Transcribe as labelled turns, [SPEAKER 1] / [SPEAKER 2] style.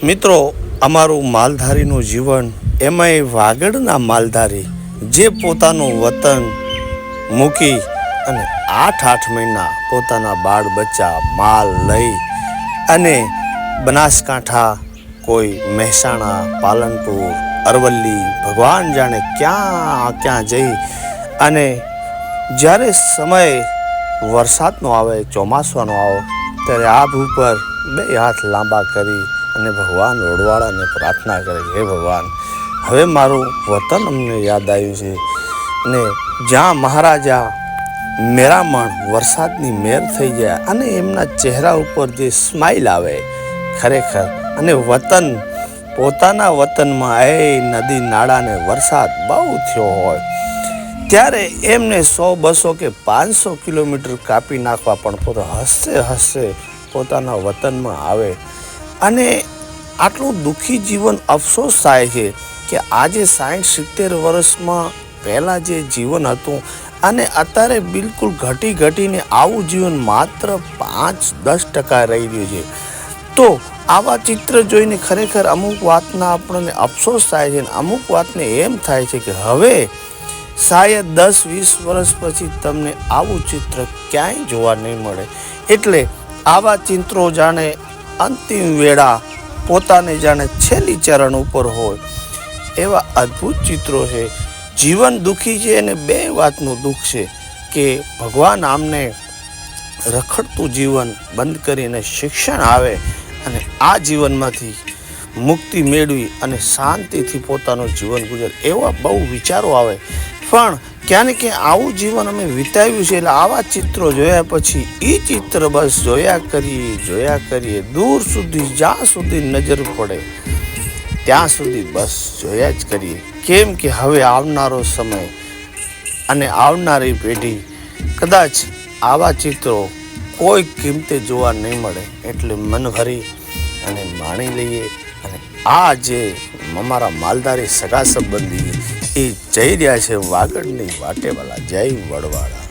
[SPEAKER 1] મિત્રો, અમારું માલધારીનું જીવન, એમાંય વાગડના માલધારી જે પોતાનું વતન મૂકી અને 8 મહિના પોતાના બાળ બચ્ચા માલ લઈ અને બનાસકાંઠા, કોઈ મહેસાણા, પાલનપુર, અરવલ્લી, ભગવાન જાણે ક્યાં ક્યાં જઈ અને જ્યારે સમય વરસાદનો આવે, ચોમાસાનો આવે, ત્યારે આભ ઉપર 2 હાથ લાંબા કરી અને ભગવાન વડવાળાને પ્રાર્થના કરે, હે ભગવાન, હવે મારું વતન અમને યાદ આવ્યું છે. અને જ્યાં મહારાજા મેરામણ વરસાદની મેર થઈ જાય અને એમના ચહેરા ઉપર જે સ્માઇલ આવે ખરેખર, અને વતન, પોતાના વતનમાં એ નદી નાળાને વરસાદ બહુ થયો હોય ત્યારે એમને 100, 200 કે 500 કિલોમીટર કાપી નાખવા પણ પોતે હસે હસે પોતાના વતનમાં આવે. અને આટલું દુઃખી જીવન અફસોસ થાય છે કે આજે 60-70 વર્ષમાં પહેલાં જે જીવન હતું અને અત્યારે બિલકુલ ઘટીને આવું જીવન માત્ર 5-10% રહી ગયું છે. તો આવા ચિત્ર જોઈને ખરેખર અમુક વાતના આપણને અફસોસ થાય છે અને અમુક વાતને એમ થાય છે કે હવે શાયદ 10-20 વર્ષ પછી તમને આવું ચિત્ર ક્યાંય જોવા નહીં મળે. એટલે આવા ચિત્રો જાણે અંતિમ વેળા, પોતાને જાણે છેલ્લી ચરણ ઉપર હોય એવા અદ્ભુત ચિત્રો છે. જીવન દુઃખી છે અને 2 વાતનું દુઃખ છે કે ભગવાન આમને રખડતું જીવન બંધ કરીને શિક્ષણ આવે અને આ જીવનમાંથી મુક્તિ મેળવી અને શાંતિથી પોતાનું જીવન ગુજરે, એવા બહુ વિચારો આવે. પણ ક્યાં ને ક્યાં આવું જીવન અમે વિતાવ્યું છે. એટલે આવા ચિત્રો જોયા પછી એ ચિત્ર બસ જોયા કરીએ દૂર સુધી, જ્યાં સુધી નજર પડે ત્યાં સુધી બસ જોયા જ કરીએ. કેમ કે હવે આવનારો સમય અને આવનારી પેઢી કદાચ આવા ચિત્રો કોઈ કિંમતે જોવા નહીં મળે. એટલે મન ભરી અને માણી લઈએ. અને આ જે અમારા માલધારી સગા સંબંધી એ જઈ રહ્યા છે વાગડની વાટેવાલા. જય વડવાળા.